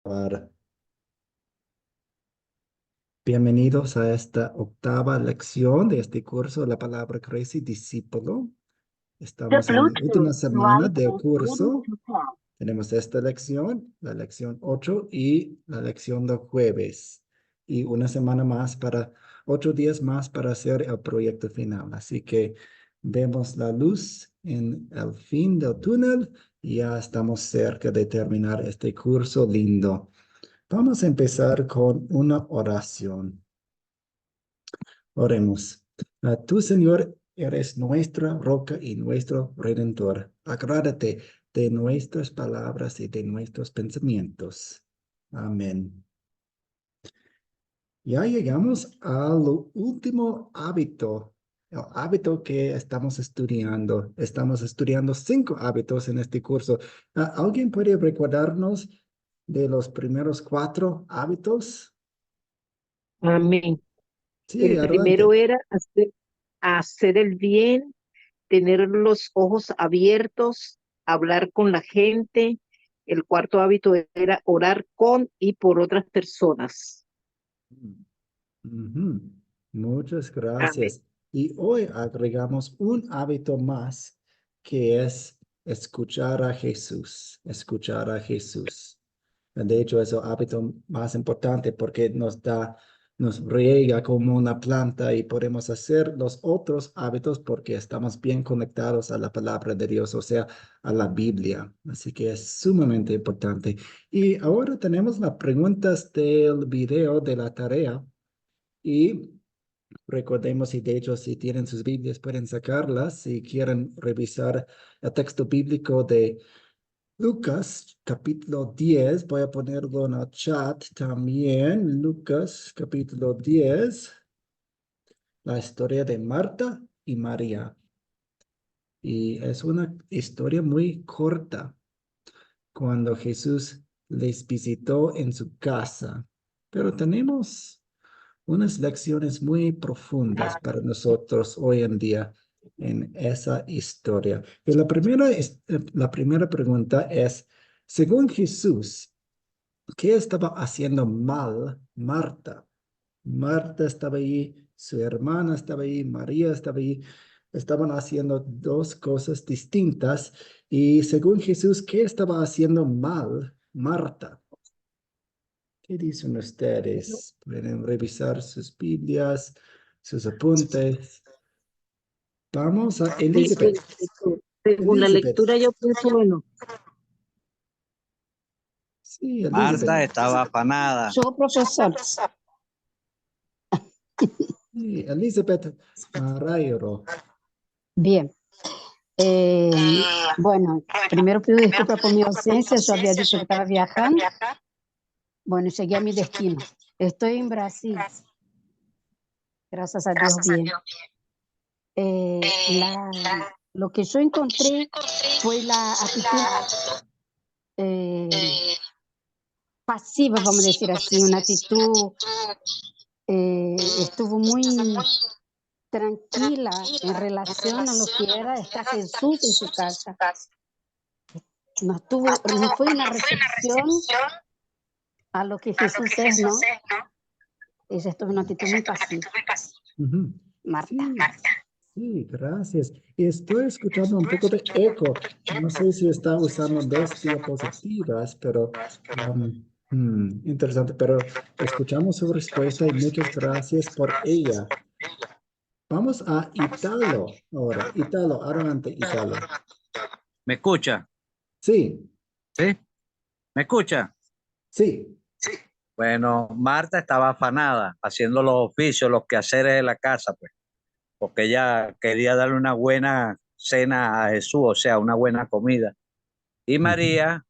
Ahora, bienvenidos a esta octava lección de este curso, la palabra Crazy Discípulo. The Estamos en la última Bluetooth semana device del is ready curso. to pair. Tenemos esta lección, la lección 8 y la lección del jueves. Y una semana más 8 días más para hacer el proyecto final. Así que vemos la luz en el fin del túnel y ya estamos cerca de terminar este curso lindo. Vamos a empezar con una oración. Oremos. Tú, Señor, eres nuestra roca y nuestro redentor. Agrádate de nuestras palabras y de nuestros pensamientos. Amén. Ya llegamos al último hábito, el hábito que estamos estudiando. Estamos estudiando 5 hábitos en este curso. ¿Alguien puede recordarnos de los primeros 4 hábitos? Amén. Sí, El primero adelante. era hacer el bien, tener los ojos abiertos, hablar con la gente. El cuarto hábito era orar con y por otras personas. Ujú. Muchas Amén. gracias. Y hoy agregamos un hábito más que es escuchar a Jesús, escuchar a Jesús. De hecho, es el hábito más importante porque nos riega como una planta y podemos hacer los otros hábitos porque estamos bien conectados a la palabra de Dios, o sea, a la Biblia. Así que es sumamente importante. Y ahora tenemos las preguntas del video de la tarea. Y recordemos, y de hecho, si tienen sus Biblias, pueden sacarlas. Si quieren revisar el texto bíblico de Lucas, capítulo 10, voy a ponerlo en el chat también. Lucas, capítulo 10, la historia de Marta y María. Y es una historia muy corta cuando Jesús les visitó en su casa. Pero tenemos unas lecciones muy profundas para nosotros hoy en día en esa historia. Y la primera pregunta es, según Jesús, ¿qué estaba haciendo mal Marta? Marta estaba ahí, su hermana estaba ahí, María estaba ahí. Estaban haciendo dos cosas distintas. Y según Jesús, ¿qué estaba haciendo mal Marta? ¿Qué dicen ustedes? Pueden revisar sus Biblias, sus apuntes. Vamos a Elizabeth. Según la Elizabeth. lectura, yo pienso, bueno, Sí, Elizabeth. Marta estaba afanada. Yo, profesor. Sí, Elizabeth Marayro. Bien. Bueno, primero pido disculpas por mi ausencia. Yo había dicho que estaba viajando. Bueno, llegué a mi destino. Estoy en Brasil. Gracias a Dios, bien. Lo que yo encontré fue la actitud pasiva, vamos a decir así, una actitud, estuvo muy tranquila en relación a lo que era estar Jesús en su casa. No fue una recepción a lo que Jesús es, ¿no? Ella estuvo en una actitud muy pasiva, Ujú. Marta. Sí, sí, gracias. Y estoy escuchando un poco de eco. No sé si está usando dos diapositivas, pero interesante. Pero escuchamos su respuesta y muchas gracias por ella. Vamos a Italo ahora. Italo, adelante, Italo. ¿Me escucha? Sí, ¿Sí? ¿Me escucha? sí. Bueno, Marta estaba afanada, haciendo los oficios, los quehaceres de la casa, pues, porque ella quería darle una buena cena a Jesús, o sea, una buena comida. Y Ujú, María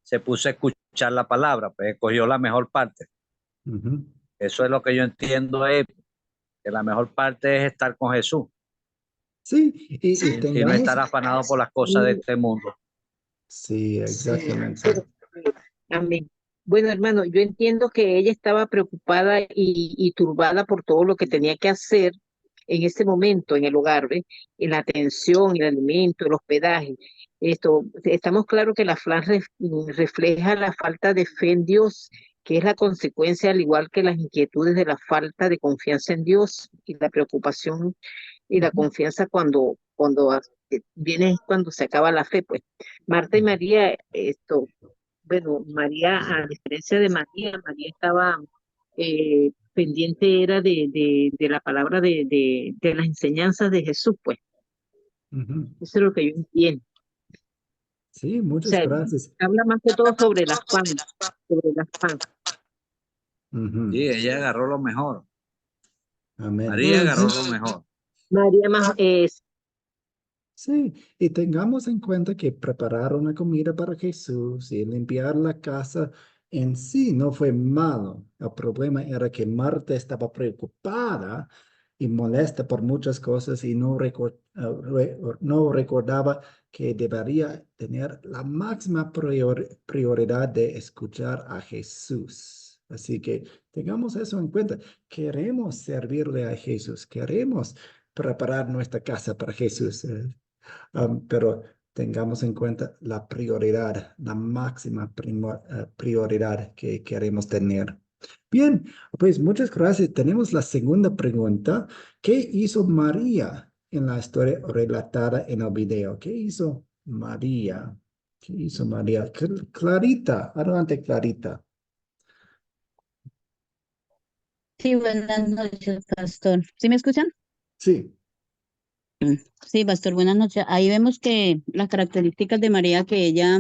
se puso a escuchar la palabra, pues escogió la mejor parte. ujú. Eso es lo que yo entiendo, es que la mejor parte es estar con Jesús Sí, y y no tengamos. estar afanado por las cosas de amén. este mundo. Sí, exactamente. Pero, amén. Bueno, hermano, yo entiendo que ella estaba preocupada y turbada por todo lo que tenía que hacer. en ese momento en el hogar, ¿ve? En la atención, el alimento, el hospedaje. Estamos claros que la afán refleja la falta de fe en Dios, que es la consecuencia, al igual que las inquietudes de la falta de confianza en Dios y la preocupación y la confianza viene cuando se acaba la fe, pues. Marta y María, bueno, María, a diferencia de María, María estaba pendiente, era de la palabra de las enseñanzas de Jesús, pues. Ujú. Eso es lo que yo entiendo. Sí, O muchas sea, gracias. habla más que todo sobre el afán, sobre el afán. Ujú. Sí, ella agarró lo mejor. Amén. María agarró Ujú. lo mejor. María más es, Sí, y tengamos en cuenta que preparar una comida para Jesús y limpiar la casa en sí no fue malo. El problema era que Marta estaba preocupada y molesta por muchas cosas y no recordaba que debería tener la máxima prioridad de escuchar a Jesús. Así que tengamos eso en cuenta. Queremos servirle a Jesús, queremos preparar nuestra casa para Jesús. Pero tengamos en cuenta la prioridad, la máxima prioridad que queremos tener. Bien, pues muchas gracias. Tenemos la segunda pregunta. ¿Qué hizo María en la historia relatada en el video? ¿Qué hizo María? ¿Qué hizo María? Clarita, adelante, Clarita. Sí, buenas noches, pastor. ¿Sí me escuchan? Sí. Sí, pastor, buenas noches. Ahí vemos que las características de María, que ella,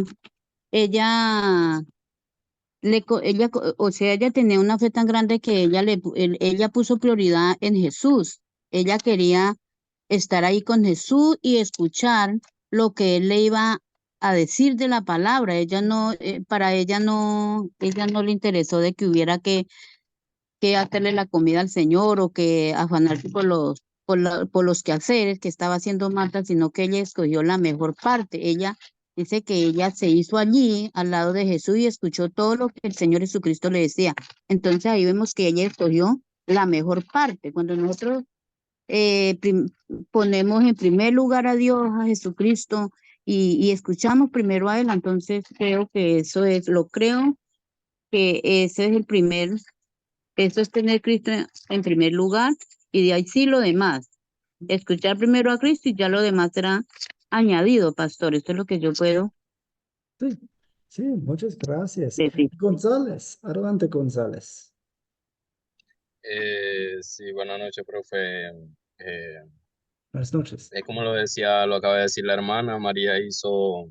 o sea, ella tenía una fe tan grande que ella puso prioridad en Jesús. Ella quería estar ahí con Jesús y escuchar lo que él le iba a decir de la palabra. Para ella no le interesó de que hubiera que hacerle la comida al Señor o que afanarse por los quehaceres que estaba haciendo Marta, sino que ella escogió la mejor parte. Ella dice que ella se hizo allí al lado de Jesús y escuchó todo lo que el Señor Jesucristo le decía. Entonces ahí vemos que ella escogió la mejor parte. Cuando nosotros ponemos en primer lugar a Dios, a Jesucristo, y escuchamos primero a Él, entonces creo que creo que ese es eso es tener Cristo en primer lugar y de ahí sí lo demás. Escuchar primero a Cristo y ya lo demás será añadido, pastor. Esto es lo que yo puedo Sí, sí, muchas gracias. decir. González, adelante, González. Sí, buenas noches, profe. Buenas noches. Es como lo acaba de decir la hermana, María hizo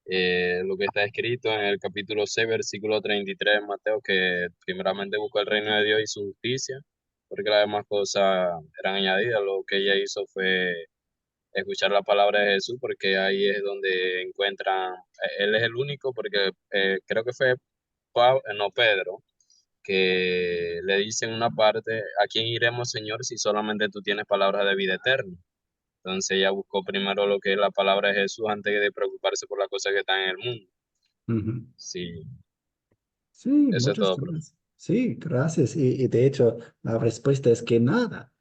lo que está escrito en el capítulo 6, versículo 33 de Mateo, que primeramente buscó el reino de Dios y su justicia, porque las demás cosas eran añadidas. Lo que ella hizo fue escuchar la palabra de Jesús, porque ahí es donde encuentran, él es el único, porque creo que fue Pedro, que le dice en una parte: ¿a quién iremos, Señor, si solamente tú tienes palabras de vida eterna? Entonces ella buscó primero lo que es la palabra de Jesús antes de preocuparse por las cosas que están en el mundo. Ujú. Sí, Sí, eso es muchas todo, profe. gracias. Sí, gracias. Y de hecho, la respuesta es que nada.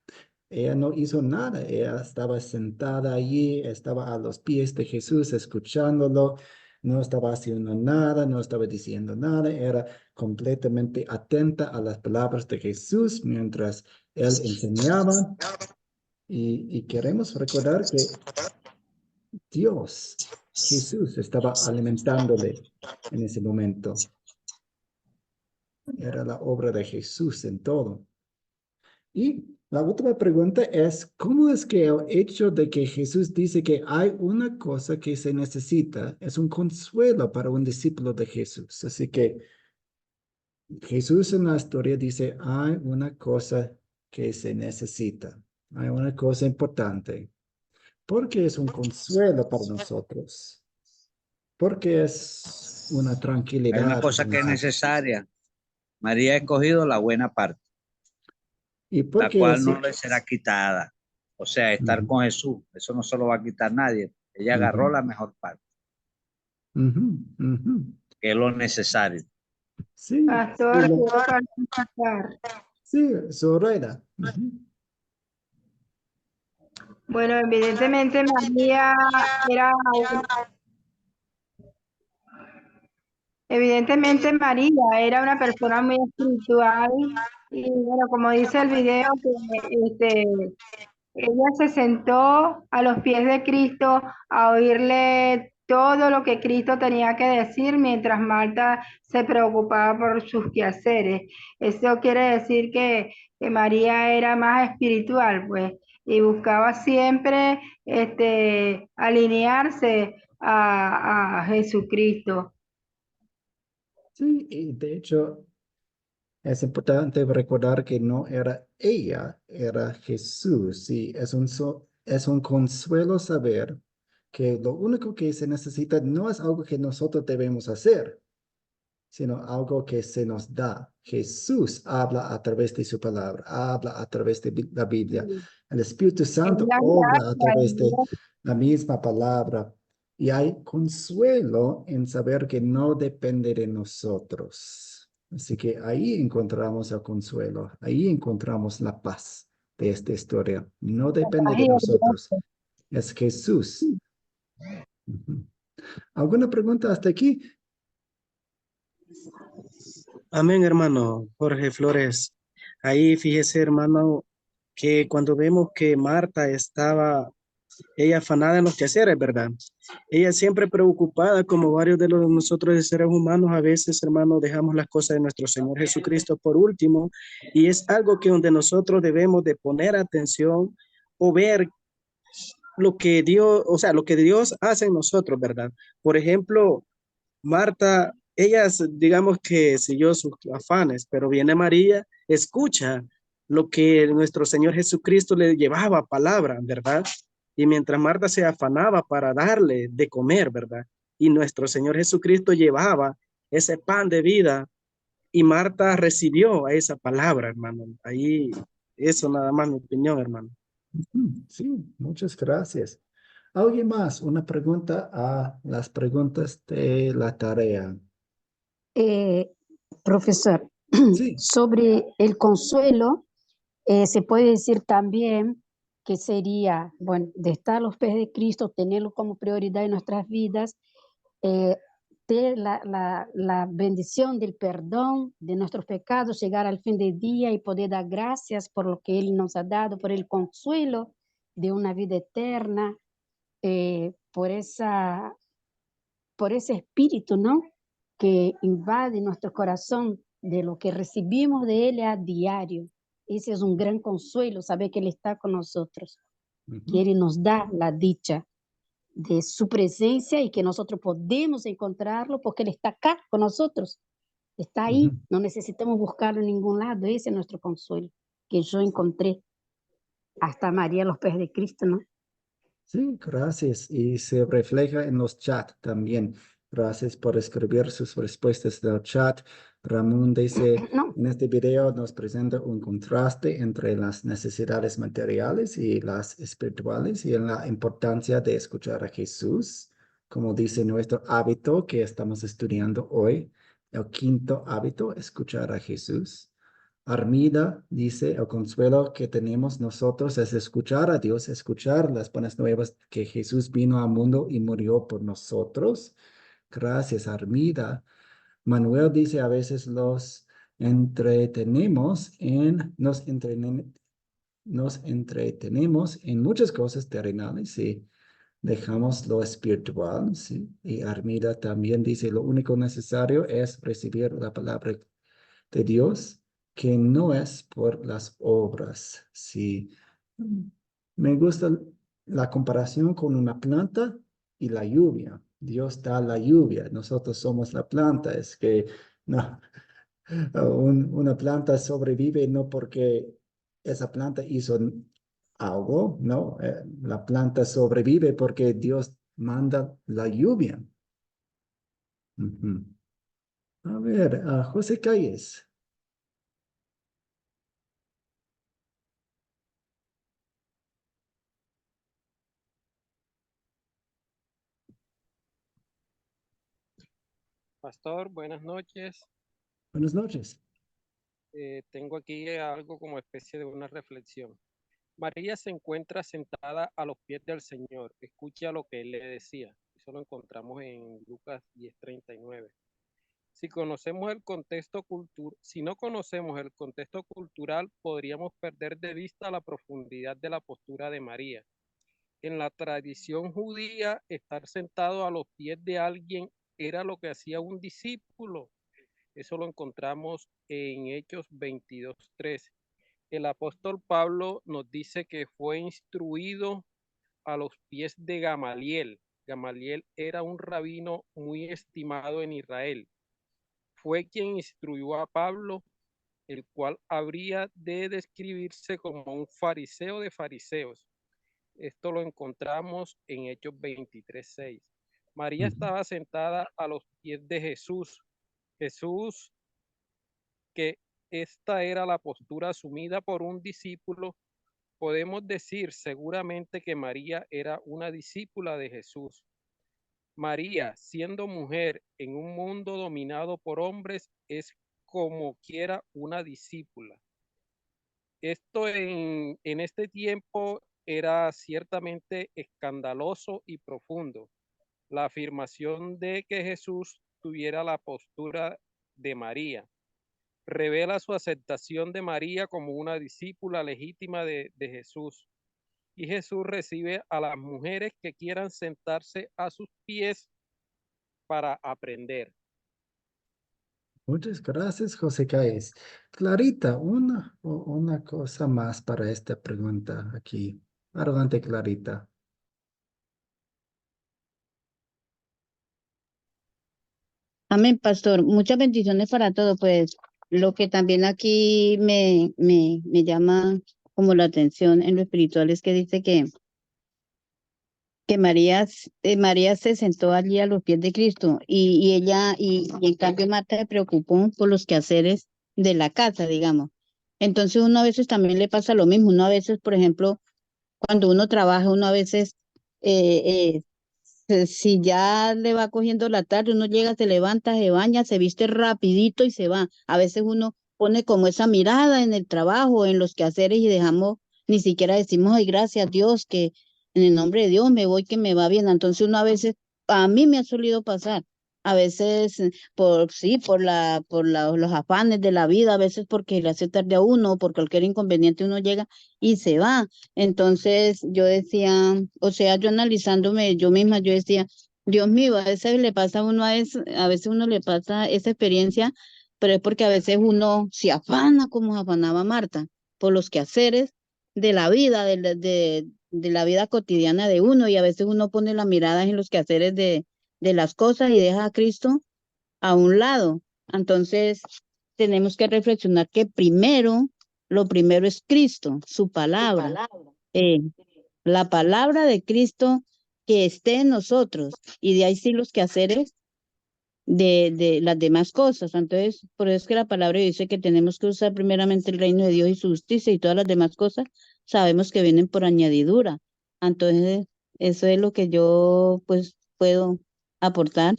Ella no hizo nada. Ella estaba sentada allí, estaba a los pies de Jesús escuchándolo. No estaba haciendo nada, no estaba diciendo nada. Era completamente atenta a las palabras de Jesús mientras él enseñaba. Y queremos recordar que Dios, Jesús, estaba alimentándole en ese momento. Era la obra de Jesús en todo. Y la última pregunta es, ¿cómo es que el hecho de que Jesús dice que hay una cosa que se necesita es un consuelo para un discípulo de Jesús? Así que Jesús en la historia dice, hay una cosa que se necesita, hay una cosa importante, porque es un consuelo para nosotros, porque es una Hay una tranquilidad para cosa que es nosotros. necesaria. María ha escogido la buena parte, ¿Y por la qué cual es? no le será quitada. O sea, estar Ujú, con Jesús, eso no se lo va a quitar nadie. Ella agarró ujú, la mejor parte, ujú, ujú. que es lo necesario. Sí, Pastor, quiero participar. sí, Zoraida. Ujú. Bueno, evidentemente María era Evidentemente María era una persona muy espiritual y bueno, como dice el video, que ella se sentó a los pies de Cristo a oírle todo lo que Cristo tenía que decir mientras Marta se preocupaba por sus quehaceres. Eso quiere decir que María era más espiritual, pues, y buscaba siempre alinearse a Jesucristo. Sí, y de hecho es importante recordar que no era ella, era Jesús. Sí, es un consuelo saber que lo único que se necesita no es algo que nosotros debemos hacer, sino algo que se nos da. Jesús habla a través de su palabra, habla a través de la Biblia. El Espíritu Es Santo la obra a través de gracia, la misma palabra. Y hay consuelo en saber que no depende de nosotros. Así que ahí encontramos el consuelo, ahí encontramos la paz de esta historia. No depende de nosotros, es Jesús. Ujú. ¿Alguna pregunta hasta aquí? Amén, hermano Jorge Flores. Ahí fíjese, hermano, que cuando vemos que Marta estaba, ella afanada en los quehaceres, ¿verdad? Ella siempre preocupada, como varios de nosotros de seres humanos, a veces, hermano, dejamos las cosas de nuestro Señor Jesucristo por último, y es algo que donde nosotros debemos de poner atención o ver lo que Dios, o sea, lo que Dios hace en nosotros, ¿verdad? Por ejemplo, Marta, ella, digamos que siguió sus afanes, pero viene María, escucha lo que nuestro Señor Jesucristo le llevaba palabra, ¿verdad? Y mientras Marta se afanaba para darle de comer, ¿verdad? Y nuestro Señor Jesucristo llevaba ese pan de vida y Marta recibió a esa palabra, hermano. Ahí, eso nada más mi opinión, hermano. Sí, muchas gracias. ¿Alguien más? Una pregunta a las preguntas de la tarea. Profesor, Sí. sobre el consuelo, se puede decir también que sería, bueno, de estar a los pies de Cristo, tenerlo como prioridad en nuestras vidas, eh, tener la bendición del perdón de nuestros pecados, llegar al fin del día y poder dar gracias por lo que Él nos ha dado, por el consuelo de una vida eterna, por ese espíritu, ¿no? Que invade nuestro corazón de lo que recibimos de Él a diario. Ese es un gran consuelo, saber que Él está con nosotros, que Él nos da la dicha de su presencia y que nosotros podemos encontrarlo porque Él está acá con nosotros. Está ahí, no necesitamos buscarlo en ningún lado. Ese es nuestro consuelo, que yo encontré hasta María a los pies de Cristo, ¿no? Sí, gracias. Y se refleja en los chats también. Gracias por escribir sus respuestas del chat. Ramón dice, No, en este video nos presenta un contraste entre las necesidades materiales y las espirituales y en la importancia de escuchar a Jesús, como dice nuestro hábito que estamos estudiando hoy, el quinto hábito, escuchar a Jesús. Armida dice, el consuelo que tenemos nosotros es escuchar a Dios, escuchar las buenas nuevas que Jesús vino al mundo y murió por nosotros. Gracias, Armida. Manuel dice, a veces nos entretenemos en muchas cosas terrenales y dejamos lo espiritual, ¿sí? Y Armida también dice, lo único necesario es recibir la palabra de Dios, que no es por las obras. Sí. Me gusta la comparación con una planta y la lluvia. Dios da la lluvia, nosotros somos la planta. Es que no, una planta sobrevive no porque esa planta hizo algo, no. La planta sobrevive porque Dios manda la lluvia. Ujú. A ver, José Calles. Pastor, buenas noches. Buenas noches. Tengo aquí algo como especie de una reflexión. María se encuentra sentada a los pies del Señor. Escucha lo que él le decía. Eso lo encontramos en Lucas 10:39. Si no conocemos el contexto cultural, podríamos perder de vista la profundidad de la postura de María. En la tradición judía, estar sentado a los pies de alguien era lo que hacía un discípulo. Eso lo encontramos en Hechos 22:13. El apóstol Pablo nos dice que fue instruido a los pies de Gamaliel. Gamaliel era un rabino muy estimado en Israel. Fue quien instruyó a Pablo, el cual habría de describirse como un fariseo de fariseos. Esto lo encontramos en Hechos 23:6. María estaba sentada a los pies de Jesús. Jesús, que esta era la postura asumida por un discípulo, podemos decir seguramente que María era una discípula de Jesús. María, siendo mujer en un mundo dominado por hombres, es como quiera una discípula. Esto en este tiempo era ciertamente escandaloso y profundo. La afirmación de que Jesús tuviera la postura de María revela su aceptación de María como una discípula legítima de Jesús. Y Jesús recibe a las mujeres que quieran sentarse a sus pies para aprender. Muchas gracias, José Cáez. Clarita, una cosa más para esta pregunta aquí. Adelante, Clarita. Amén, pastor. Muchas bendiciones para todos. Pues lo que también aquí me llama como la atención en lo espiritual es que dice que María se sentó allí a los pies de Cristo y en cambio Marta se preocupó por los quehaceres de la casa, digamos. Entonces uno a veces también le pasa lo mismo. Uno a veces, por ejemplo, cuando uno trabaja, uno a veces si ya le va cogiendo la tarde, uno llega, se levanta, se baña, se viste rapidito y se va. A veces uno pone como esa mirada en el trabajo, en los quehaceres y dejamos, ni siquiera decimos, ay, gracias a Dios, que en el nombre de Dios me voy, que me va bien. Entonces uno a veces, a mí me ha solido pasar, a veces los afanes de la vida, a veces porque le hace tarde a uno, por cualquier inconveniente uno llega y se va. Entonces yo decía, o sea, yo analizándome yo misma, yo decía, Dios mío, a veces le pasa a uno a veces uno le pasa esa experiencia, pero es porque a veces uno se afana como se afanaba Marta, por los quehaceres de la vida, de la vida cotidiana de uno, y a veces uno pone la mirada en los quehaceres de las cosas y deja a Cristo a un lado. Entonces, tenemos que reflexionar que lo primero es Cristo, su palabra. La palabra de Cristo que esté en nosotros y de ahí sí los quehaceres de las demás cosas. Entonces, por eso es que la palabra dice que tenemos que usar primeramente el reino de Dios y su justicia y todas las demás cosas sabemos que vienen por añadidura. Entonces, eso es lo que yo pues puedo aportar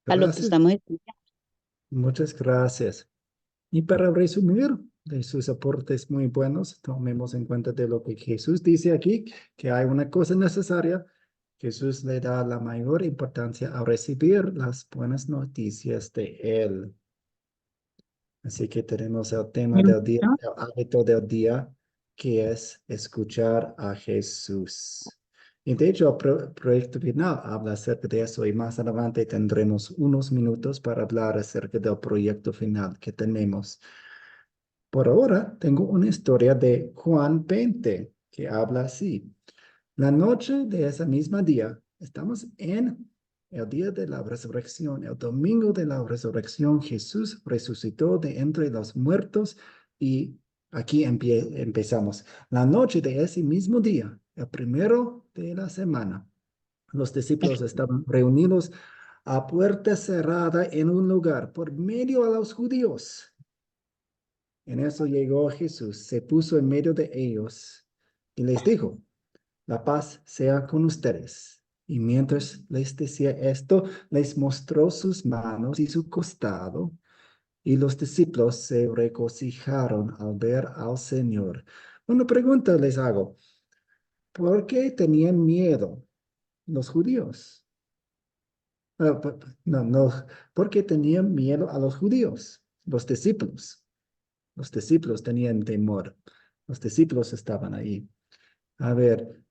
a lo que Gracias. estamos estudiando. Muchas gracias. Y para resumir de sus aportes muy buenos, tomemos en cuenta de lo que Jesús dice aquí, que hay una cosa necesaria. Jesús le da la mayor importancia a recibir las buenas noticias de Él. Así que tenemos el tema del día, el hábito del día, que es escuchar a Jesús. Y de hecho, el proyecto final habla acerca de eso y más adelante tendremos unos minutos para hablar acerca del proyecto final que tenemos. Por ahora, tengo una historia de Juan 20 que habla así. La noche de ese mismo día, estamos en el día de la resurrección, el domingo de la resurrección, Jesús resucitó de entre los muertos y aquí empezamos. La noche de ese mismo día, el primero de la semana, los discípulos estaban reunidos a puerta cerrada en un lugar por medio a los judíos. En eso llegó Jesús, se puso en medio de ellos y les dijo, la paz sea con ustedes. Y mientras les decía esto, les mostró sus manos y su costado. Y los discípulos se regocijaron al ver al Señor. Una pregunta les hago. ¿Por qué tenían miedo los judíos? No, ¿por qué tenían miedo a los judíos? Los discípulos. Los discípulos tenían temor. Los discípulos estaban ahí. A ver,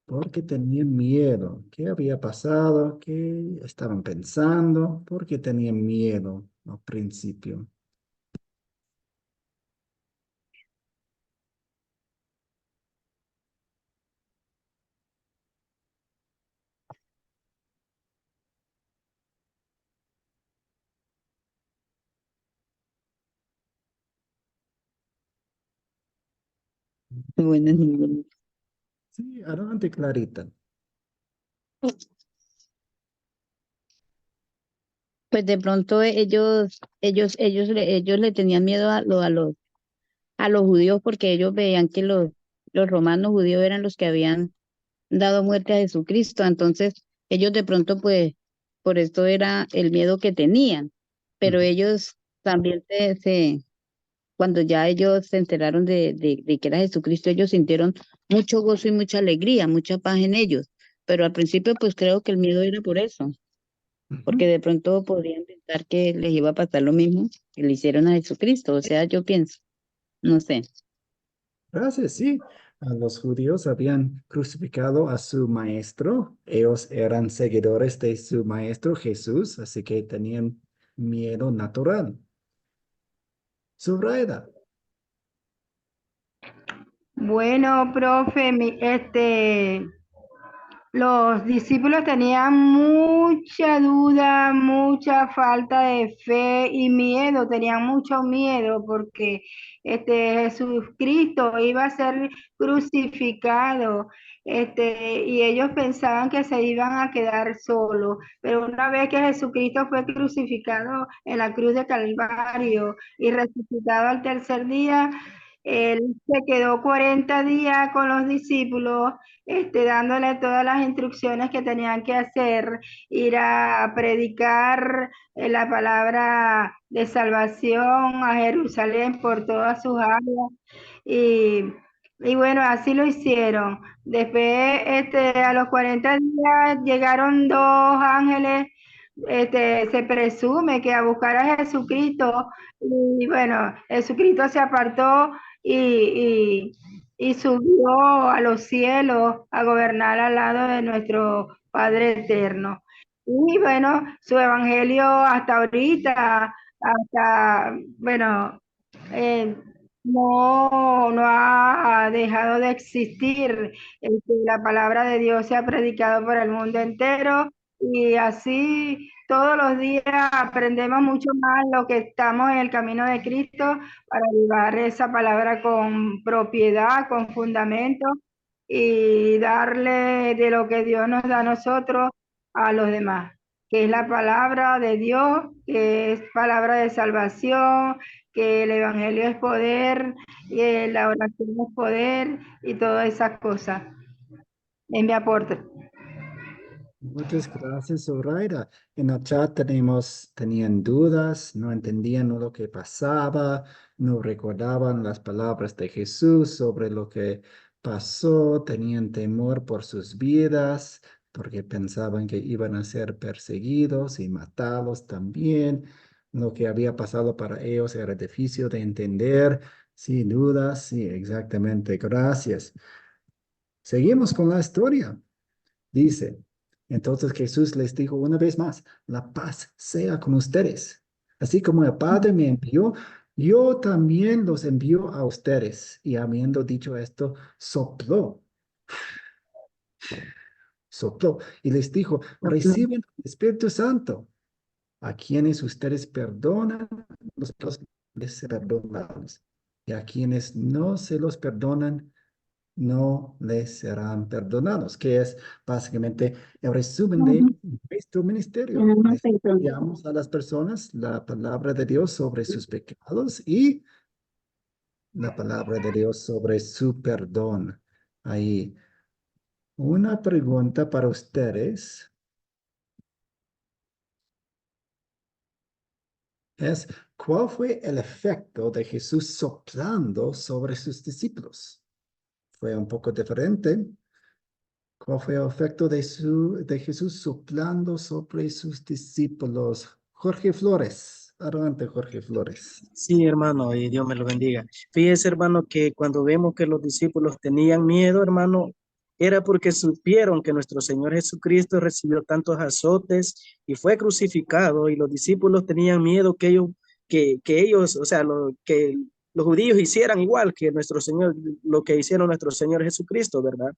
¿por qué tenían miedo? ¿Qué había pasado? ¿Qué estaban pensando? ¿Por qué tenían miedo al principio? Bueno, ninguno. Sí, adelante, Clarita. Pues de pronto ellos le tenían miedo a los judíos porque ellos veían que los romanos judíos eran los que habían dado muerte a Jesucristo. Entonces, ellos de pronto, pues, por esto era el miedo que tenían. Pero Ujú. ellos también cuando ya ellos se enteraron de que era Jesucristo, ellos sintieron mucho gozo y mucha alegría, mucha paz en ellos. Pero al principio, pues creo que el miedo era por eso, porque Ujú. de pronto podrían pensar que les iba a pasar lo mismo que le hicieron a Jesucristo. O sea, yo pienso, no sé. Gracias, sí. A los judíos habían crucificado a su maestro. Ellos eran seguidores de su maestro Jesús, así que tenían miedo natural. Zoraida. Bueno, profe, los discípulos tenían mucha duda, mucha falta de fe y miedo, tenían mucho miedo porque Jesucristo iba a ser crucificado, y ellos pensaban que se iban a quedar solos, pero una vez que Jesucristo fue crucificado en la cruz de Calvario y resucitado al tercer día, él se quedó 40 días con los discípulos, dándole todas las instrucciones que tenían que hacer, ir a predicar la palabra de salvación a Jerusalén por todas sus áreas. Y, y bueno, así lo hicieron. Después, a los 40 días llegaron dos ángeles. Se presume que a buscar a Jesucristo, y bueno, Jesucristo se apartó y subió a los cielos a gobernar al lado de nuestro Padre Eterno. Y bueno, su evangelio hasta ahorita, bueno, eh, no ha dejado de existir. La palabra de Dios se ha predicado por el mundo entero y así todos los días aprendemos mucho más lo que estamos en el camino de Cristo para llevar esa palabra con propiedad, con fundamento y darle de lo que Dios nos da a nosotros a los demás, que es la palabra de Dios, que es palabra de salvación, que el evangelio es poder, y la oración es poder y todas esas cosas. Es mi aporte. Muchas gracias, Zoraida. En el chat tenían dudas, no entendían lo que pasaba, no recordaban las palabras de Jesús sobre lo que pasó, tenían temor por sus vidas, porque pensaban que iban a ser perseguidos y matados también. Lo que había pasado para ellos era difícil de entender. Sin dudas, sí, exactamente. Gracias. Seguimos con la historia. Dice, entonces Jesús les dijo una vez más, la paz sea con ustedes. Así como el Padre me envió, yo también los envío a ustedes. Y habiendo dicho esto, sopló y les dijo, reciben el Espíritu Santo. A quienes ustedes perdonan, los les perdonamos. Y a quienes no se los perdonan, no les serán perdonados, que es básicamente el resumen de nuestro ministerio. Les enviamos a las personas la palabra de Dios sobre sus pecados y la palabra de Dios sobre su perdón. Ahí, una pregunta para ustedes. es ¿cuál fue el efecto de Jesús soplando sobre sus discípulos? Fue un poco diferente. ¿Cuál fue el efecto de Jesús soplando sobre sus discípulos? Jorge Flores. Adelante, Jorge Flores. Sí, hermano, y Dios me lo bendiga. Fíjese, hermano, que cuando vemos que los discípulos tenían miedo, hermano, era porque supieron que nuestro Señor Jesucristo recibió tantos azotes y fue crucificado, y los discípulos tenían miedo que ellos, o sea, que los judíos hicieran igual que nuestro Señor, lo que hicieron nuestro Señor Jesucristo, ¿verdad?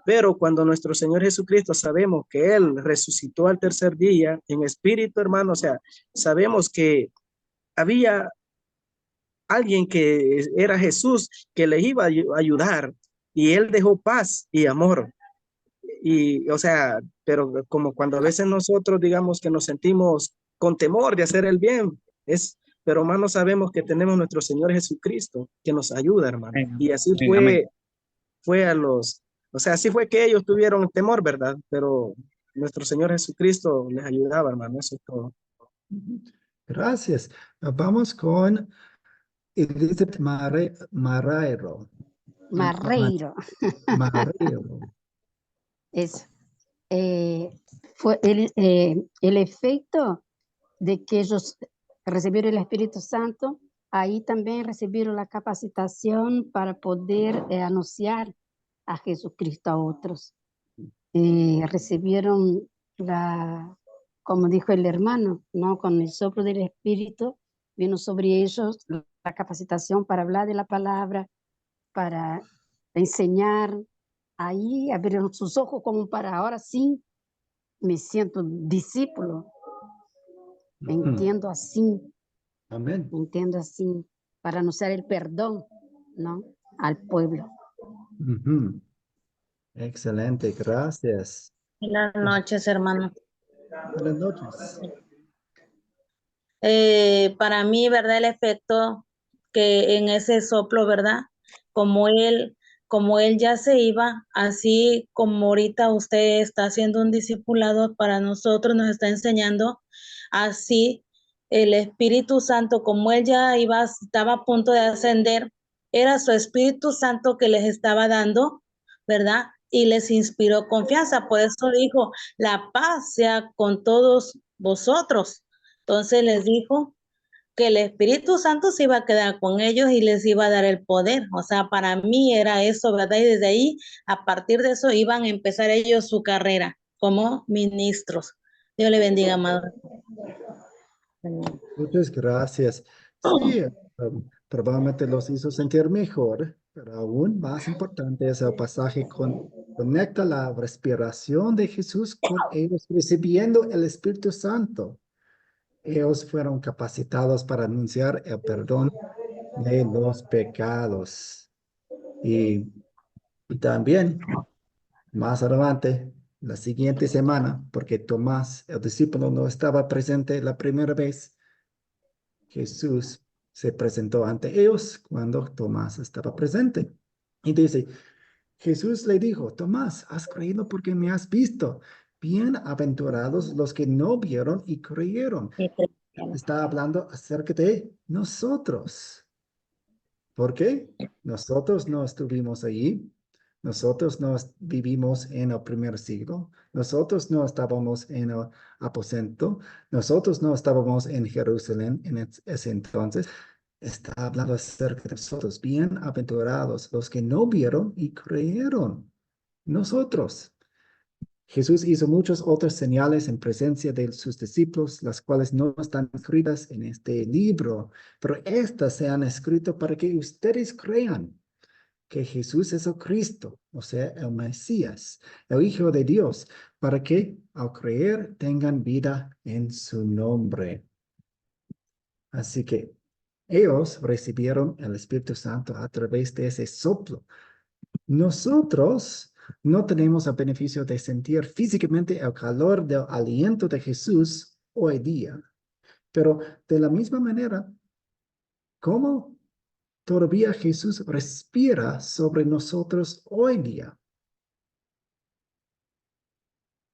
Pero cuando nuestro Señor Jesucristo sabemos que Él resucitó al tercer día en espíritu, hermano, o sea, sabemos que había alguien que era Jesús que les iba a ayudar, y Él dejó paz y amor. Y, o sea, pero como cuando a veces nosotros digamos que nos sentimos con temor de hacer el bien, pero hermano, sabemos que tenemos nuestro Señor Jesucristo que nos ayuda, hermano. Y así Amén, amén. fue o sea, así fue que ellos tuvieron temor, ¿verdad? Pero nuestro Señor Jesucristo les ayudaba, hermano, eso es todo. Gracias. Vamos con Elizabeth Marrero. Marreiro. Marrero. Eso. Fue el efecto de que ellos recibieron el Espíritu Santo, ahí también recibieron la capacitación para poder anunciar a Jesucristo a otros. Recibieron como dijo el hermano, ¿no? Con el soplo del Espíritu vino sobre ellos la capacitación para hablar de la palabra, para enseñar. Ahí abrieron sus ojos como para ahora sí me siento discípulo. Entiendo así, Amén. entiendo así, para anunciar el perdón, ¿no? Al pueblo. Ujú. Excelente, gracias. Buenas noches, hermano. Buenas noches. Para mí, ¿verdad? El efecto que en ese soplo, ¿verdad? Como él ya se iba, así como ahorita usted está haciendo un discipulado para nosotros, nos está enseñando, así el Espíritu Santo, como él ya estaba a punto de ascender, era su Espíritu Santo que les estaba dando, ¿verdad? Y les inspiró confianza. Por eso dijo, la paz sea con todos vosotros. Entonces les dijo que el Espíritu Santo se iba a quedar con ellos y les iba a dar el poder. O sea, para mí era eso, ¿verdad? Y desde ahí, a partir de eso, iban a empezar ellos su carrera como ministros. Dios le bendiga, amado. Muchas gracias. Sí, probablemente los hizo sentir mejor, pero aún más importante es el pasaje conecta la respiración de Jesús con ellos recibiendo el Espíritu Santo. Ellos fueron capacitados para anunciar el perdón de los pecados. Y también, más adelante, la siguiente semana, porque Tomás, el discípulo, no estaba presente la primera vez, Jesús se presentó ante ellos cuando Tomás estaba presente. Y dice, Jesús le dijo, Tomás, has creído porque me has visto. Bienaventurados los que no vieron y creyeron. Está hablando acerca de nosotros. ¿Por qué? Nosotros no estuvimos allí. Nosotros no vivimos en el primer siglo. Nosotros no estábamos en el aposento. Nosotros no estábamos en Jerusalén en ese entonces. Está hablando acerca de nosotros. Bienaventurados los que no vieron y creyeron. Nosotros. Jesús hizo muchas otras señales en presencia de sus discípulos, las cuales no están escritas en este libro, pero estas se han escrito para que ustedes crean que Jesús es el Cristo, o sea, el Mesías, el Hijo de Dios, para que al creer tengan vida en su nombre. Así que ellos recibieron el Espíritu Santo a través de ese soplo. Nosotros no tenemos el beneficio de sentir físicamente el calor del aliento de Jesús hoy día, pero de la misma manera, ¿cómo todavía Jesús respira sobre nosotros hoy día?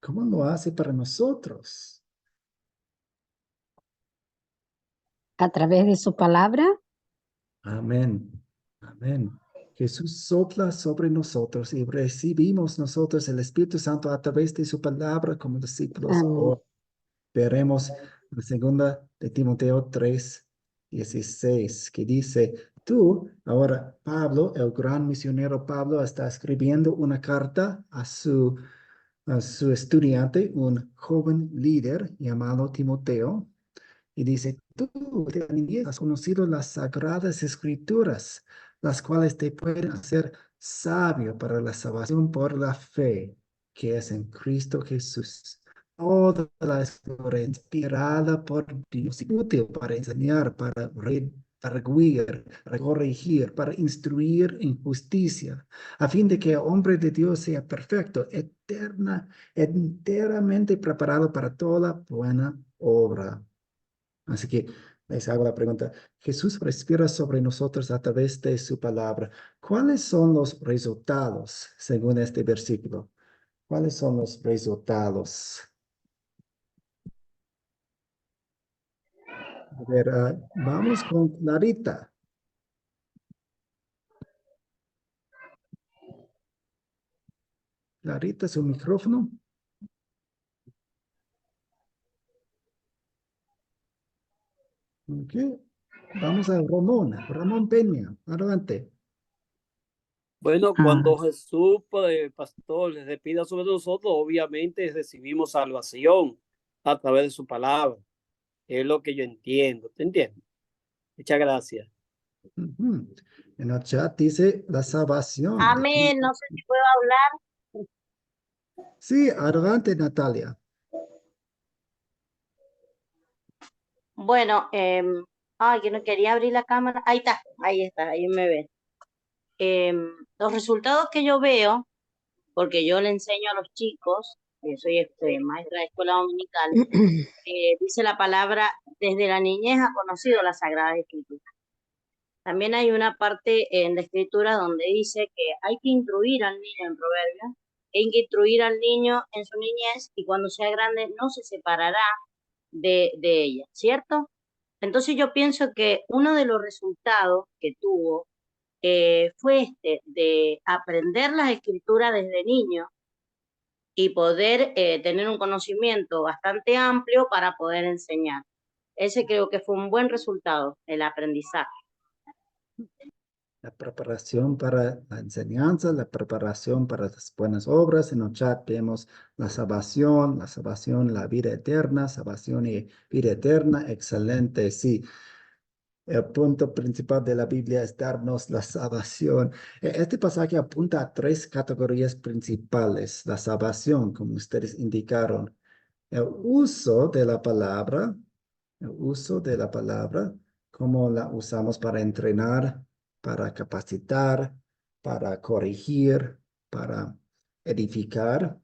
¿Cómo lo hace para nosotros? a través de su palabra. Amén. Amén. Jesús sopla sobre nosotros y recibimos nosotros el Espíritu Santo a través de su palabra como discípulos. Amén. Veremos la segunda de Timoteo 3:16, que dice, tú, ahora Pablo, el gran misionero Pablo, está escribiendo una carta a su estudiante, un joven líder llamado Timoteo, y dice, tú de la niñez has conocido las sagradas escrituras, las cuales te pueden hacer sabio para la salvación por la fe que es en Cristo Jesús. Toda la escritura inspirada por Dios y útil para enseñar, para redarguir, para corregir, para instruir en justicia, a fin de que el hombre de Dios sea perfecto, enteramente preparado para toda buena obra. Así que les hago la pregunta, Jesús respira sobre nosotros a través de su palabra. ¿Cuáles son los resultados según este versículo? ¿Cuáles son los resultados? A ver, vamos con Clarita. Clarita, su micrófono. Ok. Vamos a Ramón. Ramón Peña, adelante. Bueno, cuando Jesús, pastor, les despida sobre nosotros, obviamente recibimos salvación a través de su palabra. Es lo que yo entiendo. ¿Te entiendes? Muchas gracias. En el chat dice la salvación. Amén. No sé si puedo hablar. Sí, adelante, Natalia. Bueno, yo no quería abrir la cámara. Ahí está, ahí me ven. Los resultados que yo veo, porque yo le enseño a los chicos, yo soy maestra de escuela dominical, dice la palabra, desde la niñez ha conocido la Sagrada Escritura. También hay una parte en la Escritura donde dice que hay que instruir al niño en Proverbios, hay que instruir al niño en su niñez y cuando sea grande no se separará de ella, ¿cierto? Entonces yo pienso que uno de los resultados que tuvo fue de aprender las escrituras desde niño y poder tener un conocimiento bastante amplio para poder enseñar. Ese creo que fue un buen resultado, el aprendizaje. La preparación para la enseñanza, la preparación para las buenas obras. En el chat vemos la salvación, la vida eterna, salvación y vida eterna. Excelente, sí. El punto principal de la Biblia es darnos la salvación. Este pasaje apunta a tres categorías principales. La salvación, como ustedes indicaron. El uso de la palabra, cómo la usamos para entrenar, para capacitar, para corregir, para edificar.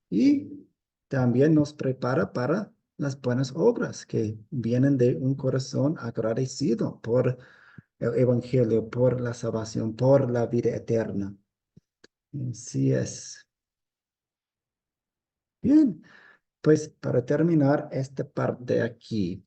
Y también nos prepara para las buenas obras que vienen de un corazón agradecido por el Evangelio, por la salvación, por la vida eterna. Así es. Bien, pues para terminar esta parte aquí,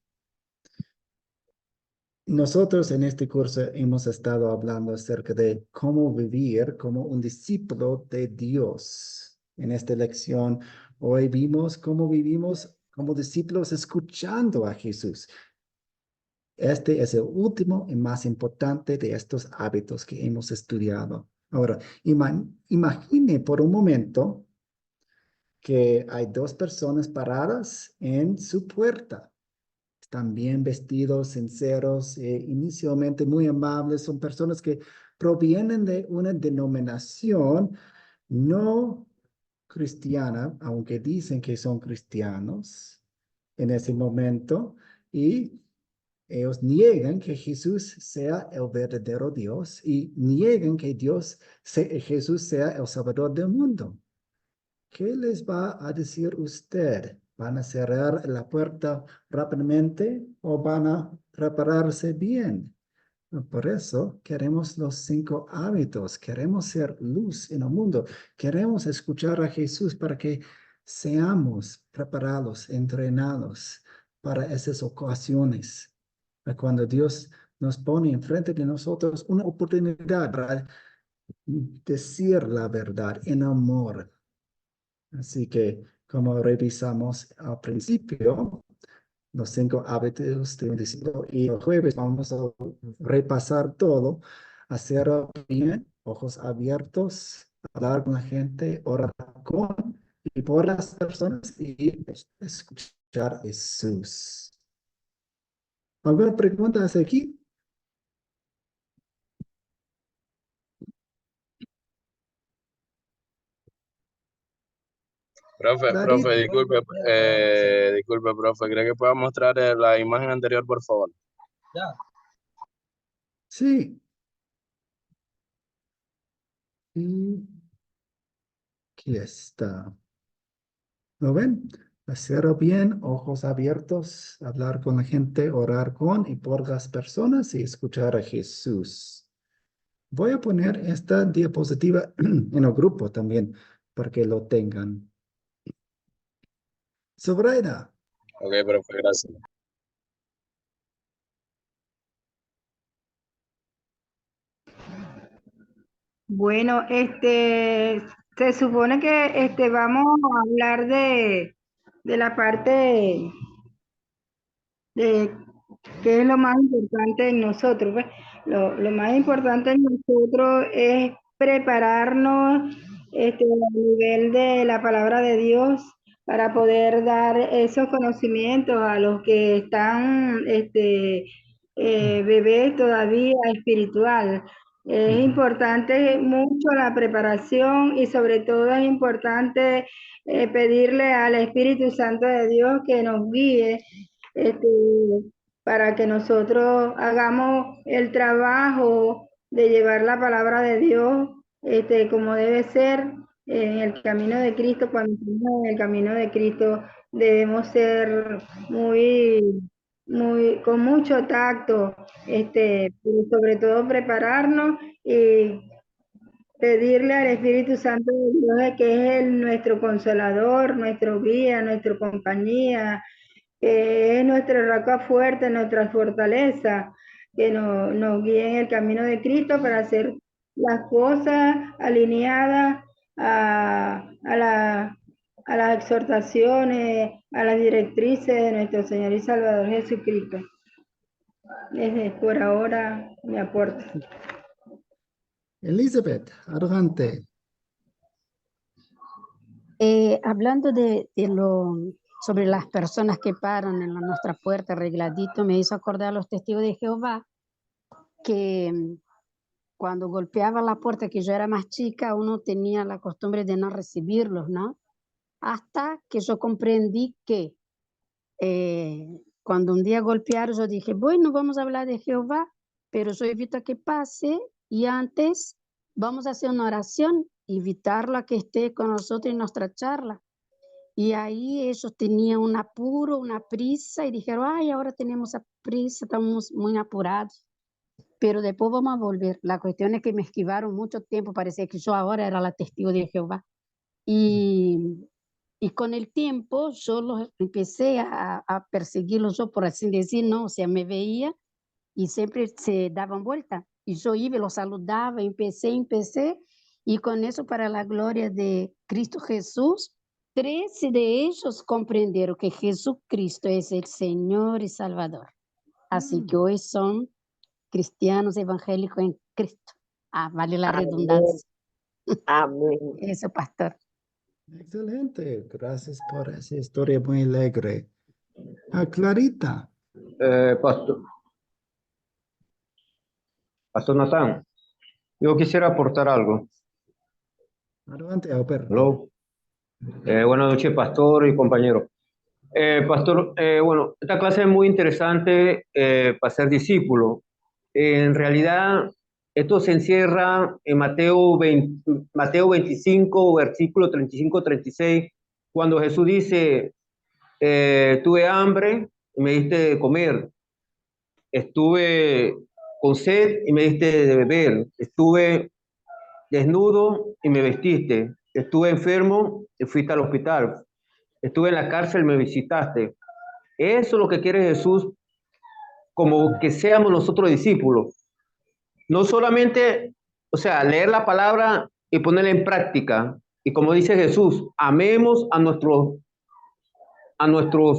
nosotros en este curso hemos estado hablando acerca de cómo vivir como un discípulo de Dios. En esta lección, hoy vimos cómo vivimos como discípulos escuchando a Jesús. Este es el último y más importante de estos hábitos que hemos estudiado. Ahora, imagine por un momento que hay dos personas paradas en su puerta. Están bien vestidos, sinceros, inicialmente muy amables. Son personas que provienen de una denominación no cristiana, aunque dicen que son cristianos en ese momento, y ellos niegan que Jesús sea el verdadero Dios y niegan que Jesús sea el Salvador del mundo. ¿Qué les va a decir usted? ¿Van a cerrar la puerta rápidamente o van a prepararse bien? Por eso queremos los 5 hábitos, queremos ser luz en el mundo, queremos escuchar a Jesús para que seamos preparados, entrenados para esas ocasiones. Cuando Dios nos pone enfrente de nosotros una oportunidad para decir la verdad en amor. Así que, como revisamos al principio, los 5 hábitos de un discípulo, y el jueves vamos a repasar todo, hacer bien, ojos abiertos, hablar con la gente, orar con y por las personas y escuchar a Jesús. ¿Alguna pregunta hasta aquí? Profe, Clarito. disculpe, profe, ¿cree que pueda mostrar la imagen anterior, por favor? Sí. Y aquí está. ¿Lo ven? Hacerlo bien, ojos abiertos, hablar con la gente, orar con y por las personas y escuchar a Jesús. Voy a poner esta diapositiva en el grupo también para que lo tengan. Sobrina. Ok, profe, gracias. Bueno, se supone que vamos a hablar de la parte de qué es lo más importante en nosotros. Pues. Lo más importante en nosotros es prepararnos a nivel de la palabra de Dios para poder dar esos conocimientos a los que están bebés todavía espiritual. Es importante mucho la preparación y sobre todo es importante pedirle al Espíritu Santo de Dios que nos guíe este, para que nosotros hagamos el trabajo de llevar la palabra de Dios como debe ser en el camino de Cristo. Cuando estamos en el camino de Cristo debemos ser con mucho tacto, pero sobre todo prepararnos y pedirle al Espíritu Santo de Dios que es nuestro consolador, nuestro guía, nuestra compañía, que es nuestra roca fuerte, nuestra fortaleza, que nos guíe en el camino de Cristo para hacer las cosas alineadas a las exhortaciones, a las directrices de nuestro Señor y Salvador Jesucristo. Desde por ahora me aporto. Elizabeth, adelante. Hablando sobre las personas que paran en nuestra puerta arregladito, me hizo acordar a los testigos de Jehová que cuando golpeaba la puerta, que yo era más chica, uno tenía la costumbre de no recibirlos, ¿no? Hasta que yo comprendí que cuando un día golpearon, yo dije, bueno, vamos a hablar de Jehová, pero yo evito que pase y antes vamos a hacer una oración, invitarlo a que esté con nosotros en nuestra charla. Y ahí ellos tenían un apuro, una prisa y dijeron, ay, ahora tenemos prisa, estamos muy apurados. Pero después vamos a volver. La cuestión es que me esquivaron mucho tiempo, parecía que yo ahora era la testigo de Jehová. Y con el tiempo yo los empecé a perseguirlos, yo por así decir, ¿no? O sea, me veía y siempre se daban vuelta. Y yo iba y los saludaba, empecé. Y con eso, para la gloria de Cristo Jesús, 13 de ellos comprendieron que Jesucristo es el Señor y Salvador. Así que hoy son cristianos evangélicos en Cristo. Vale la redundancia. Amén. Eso, pastor. Excelente. Gracias por esa historia muy alegre. Clarita. Pastor Natán, yo quisiera aportar algo. Adelante, Alberto. Hello. Buenas noches, pastor y compañero. Pastor, bueno, esta clase es muy interesante para ser discípulo. En realidad, esto se encierra en Mateo 25, versículo 35-36, cuando Jesús dice, tuve hambre y me diste de comer, estuve con sed y me diste de beber, estuve desnudo y me vestiste, estuve enfermo y fuiste al hospital, estuve en la cárcel y me visitaste. Eso es lo que quiere Jesús como que seamos nosotros discípulos. No solamente, o sea, leer la palabra y ponerla en práctica. Y como dice Jesús, amemos a nuestros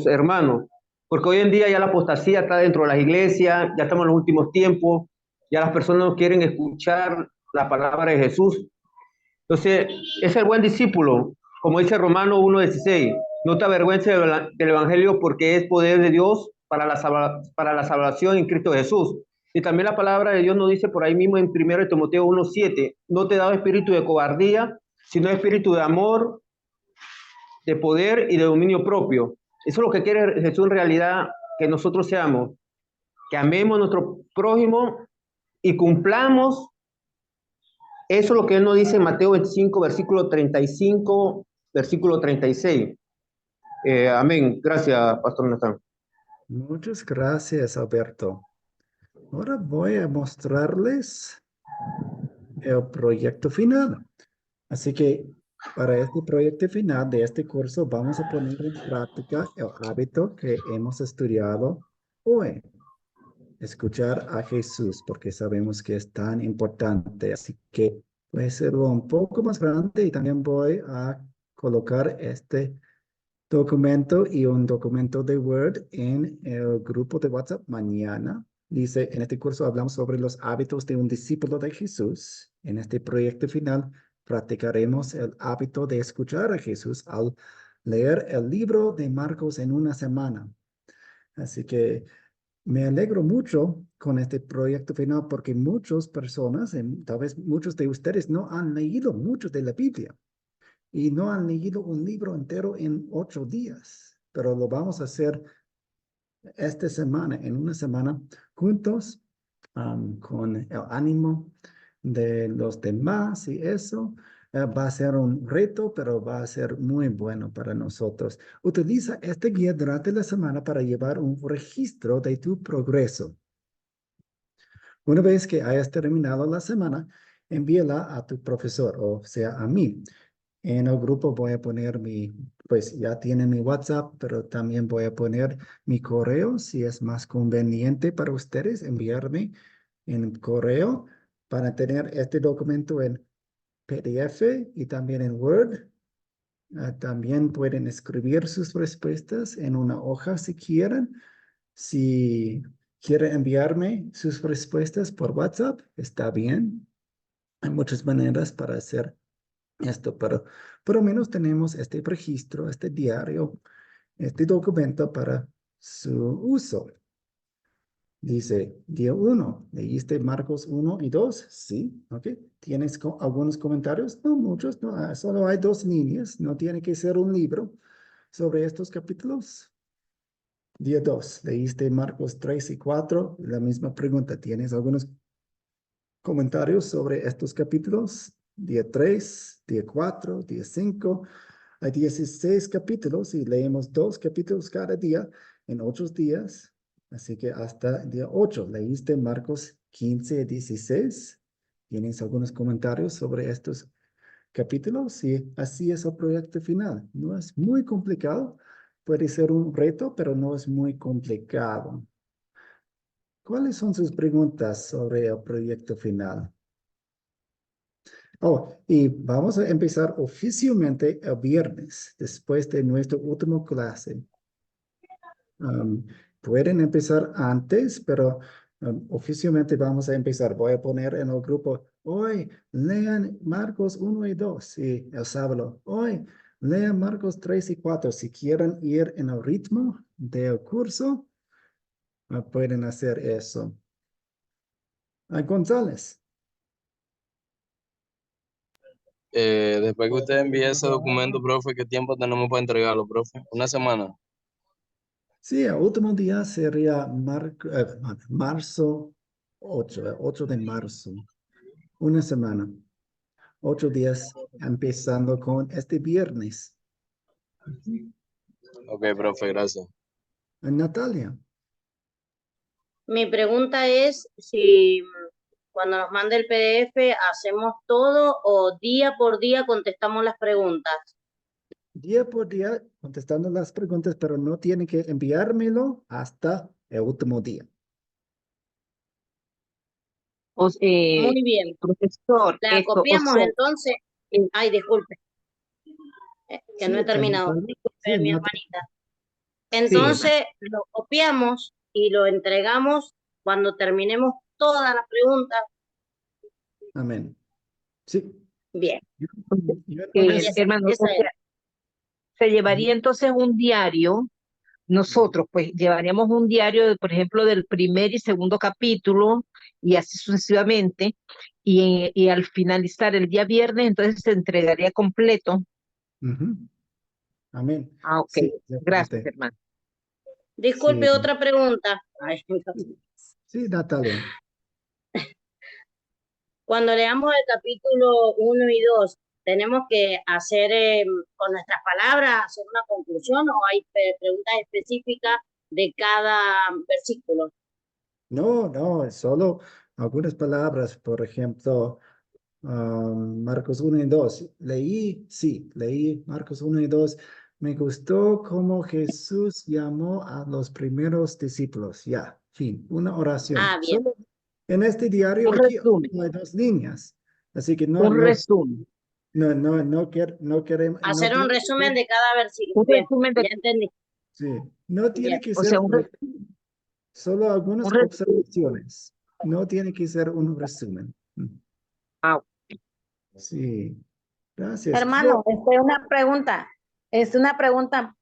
hermanos. Porque hoy en día ya la apostasía está dentro de las iglesias, ya estamos en los últimos tiempos, ya las personas no quieren escuchar la palabra de Jesús. Entonces, es el buen discípulo, como dice Romanos 1:16, no te avergüences del evangelio porque es poder de Dios para la salvación en Cristo Jesús. Y también la palabra de Dios nos dice por ahí mismo en 1 Timoteo 1:7, no te he dado espíritu de cobardía, sino espíritu de amor, de poder y de dominio propio. Eso es lo que quiere Jesús en realidad, que nosotros seamos, que amemos a nuestro prójimo y cumplamos. Eso es lo que él nos dice en Mateo 25, versículo 35, versículo 36. Amén. Gracias, Pastor Natán. Muchas gracias, Alberto. Ahora voy a mostrarles el proyecto final. Así que para este proyecto final de este curso vamos a poner en práctica el hábito que hemos estudiado hoy. Escuchar a Jesús, porque sabemos que es tan importante. Así que voy a hacerlo un poco más grande y también voy a colocar este documento y un documento de Word en el grupo de WhatsApp mañana. Dice, en este curso hablamos sobre los hábitos de un discípulo de Jesús. En este proyecto final practicaremos el hábito de escuchar a Jesús al leer el libro de Marcos en una semana. Así que me alegro mucho con este proyecto final porque muchas personas, tal vez muchos de ustedes no han leído mucho de la Biblia y no han leído un libro entero en 8 días, pero lo vamos a hacer esta semana, en una semana, juntos, con el ánimo de los demás y eso. Va a ser un reto, pero va a ser muy bueno para nosotros. Utiliza este guía durante la semana para llevar un registro de tu progreso. Una vez que hayas terminado la semana, envíala a tu profesor, o sea, a mí. En el grupo voy a poner pues ya tienen mi WhatsApp, pero también voy a poner mi correo, si es más conveniente para ustedes enviarme en correo para tener este documento en PDF y también en Word. También pueden escribir sus respuestas en una hoja si quieren. Si quieren enviarme sus respuestas por WhatsApp, está bien. Hay muchas maneras para hacer esto, pero por lo menos tenemos este registro, este diario, este documento para su uso. Dice, día 1, ¿leíste Marcos 1 y 2? Sí, ok. ¿Tienes algunos comentarios? No, muchos, no, solo hay 2 líneas, no tiene que ser un libro sobre estos capítulos. Día 2, ¿leíste Marcos 3 y 4? La misma pregunta, ¿tienes algunos comentarios sobre estos capítulos? Día 3, día 4, día 5. Hay 16 capítulos y leemos 2 capítulos cada día en 8 días. Así que hasta el día 8, ¿leíste Marcos 15 y 16? ¿Tienes algunos comentarios sobre estos capítulos? Y así es el proyecto final. No es muy complicado. Puede ser un reto, pero no es muy complicado. ¿Cuáles son sus preguntas sobre el proyecto final? Oh, y vamos a empezar oficialmente el viernes, después de nuestra última clase. Pueden empezar antes, pero oficialmente vamos a empezar. Voy a poner en el grupo, hoy lean Marcos 1 y 2, y el sábado, hoy lean Marcos 3 y 4. Si quieren ir en el ritmo del curso, pueden hacer eso. González. Después que usted envíe ese documento, profe, ¿qué tiempo tenemos para entregarlo, profe? ¿Una semana? Sí, el último día sería marzo 8, 8 de marzo. Una semana. 8 días, empezando con este viernes. Ok, profe, gracias. Natalia. Mi pregunta es si cuando nos mande el PDF hacemos todo o día por día contestamos las preguntas. Día por día contestando las preguntas, pero no tiene que enviármelo hasta el último día. Muy bien. Profesor, La copiamos entonces. Ay, disculpe, que no he terminado. Disculpe, mi hermanita. Entonces lo copiamos y lo entregamos cuando terminemos todas las preguntas. Amén. Sí. Bien. Hermano, se llevaría entonces un diario. Nosotros, pues, llevaríamos un diario, por ejemplo, del primer y segundo capítulo, y así sucesivamente, y al finalizar el día viernes, entonces se entregaría completo. Amén. Ah, ok. Sí, Gracias, hermano. Disculpe, Sí. otra pregunta. Ay, Sí, Natalia. cuando leamos el capítulo 1 y 2, ¿tenemos que hacer con nuestras palabras, hacer una conclusión o hay preguntas específicas de cada versículo? No, solo algunas palabras, por ejemplo, Marcos 1 y 2. Leí Marcos 1 y 2. Me gustó cómo Jesús llamó a los primeros discípulos. Ya, fin, una oración. Ah, bien. Solo en este diario Un aquí resumen. hay 2 líneas. Así que Un resumen. no queremos. Hacer un resumen de cada versículo. Un resumen de... Ya entendí. Sí, no tiene Bien. que O ser sea, solo algunas un resumen. observaciones. No tiene que ser un resumen. Ah, Sí, gracias. Hermano, Flor. una pregunta. Una pregunta.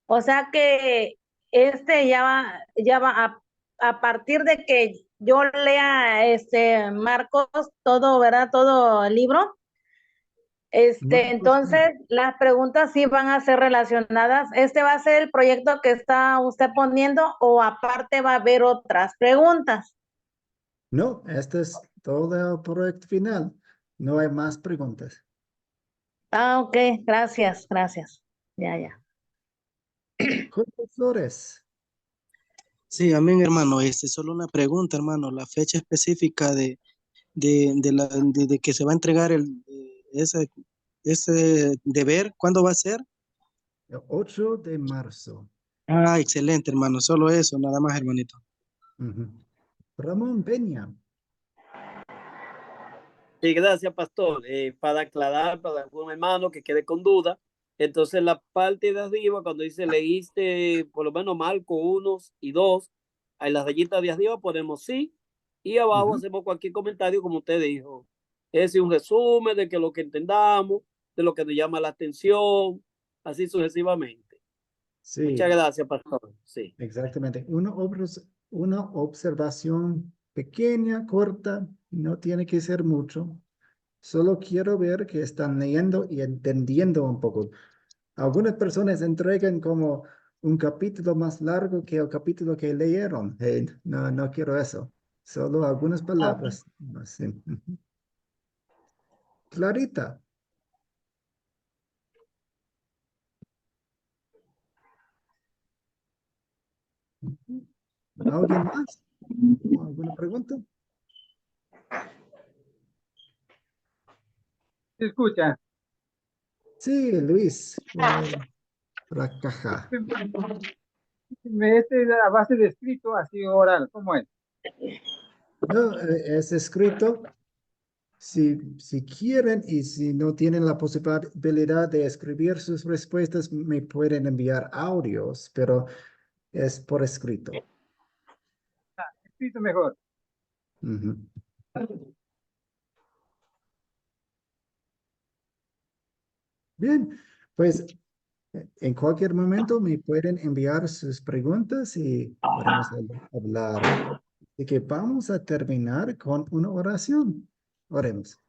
O sea que ya va a partir de que yo lea Marcos, todo, ¿verdad? Todo el libro. Entonces las preguntas sí van a ser relacionadas. ¿Va a ser el proyecto que está usted poniendo o aparte va a haber otras preguntas? No, este es todo el proyecto final. No hay más preguntas. Ah, ok, gracias. Ya. Jorge Flores. Sí, amén, hermano. Solo una pregunta, hermano. La fecha específica de que se va a entregar ese deber, ¿cuándo va a ser? El 8 de marzo. Ah, excelente, hermano. Solo eso, nada más, hermanito. Ramón Peña. Sí, gracias, pastor. Para aclarar, para algún hermano que quede con duda, entonces la parte de arriba, cuando dice leíste por lo menos Marcos 1 y 2, en las rayitas de arriba ponemos sí, y abajo hacemos cualquier comentario, como usted dijo. Es un resumen de que lo que entendamos, de lo que nos llama la atención, así sucesivamente. Sí. Muchas gracias, pastor. Sí. Exactamente. Una observación pequeña, corta, no tiene que ser mucho. Solo quiero ver que están leyendo y entendiendo un poco. Algunas personas entregan como un capítulo más largo que el capítulo que leyeron. No quiero eso. Solo algunas palabras. Sí. Clarita. ¿Alguien más? ¿Alguna pregunta? ¿Se escucha? Sí, Luis. La caja. Este es a base de escrito, así oral, ¿cómo es? No, es escrito. Si quieren y si no tienen la posibilidad de escribir sus respuestas, me pueden enviar audios, pero es por escrito. Escrito mejor. Bien, pues en cualquier momento me pueden enviar sus preguntas y podemos hablar. Así que vamos a terminar con una oración. Oremos.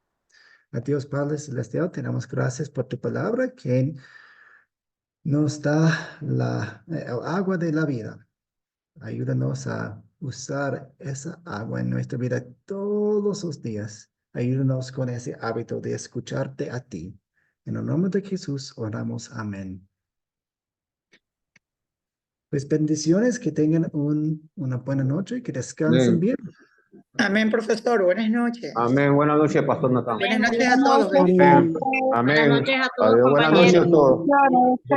A Dios Padre Celestial, te damos gracias por tu palabra que nos da el agua de la vida. Ayúdanos a usar esa agua en nuestra vida todos los días. Ayúdanos con ese hábito de escucharte a ti. En el nombre de Jesús oramos. Amén. Pues bendiciones, que tengan una buena noche, que descansen bien. Amén, profesor. Buenas noches. Amén. Buenas noches, Pastor Natán. Buenas noches a todos. Amén. Buenas noches a todos, Adiós. Buenas noches a compañeros. todos. Buenas noches.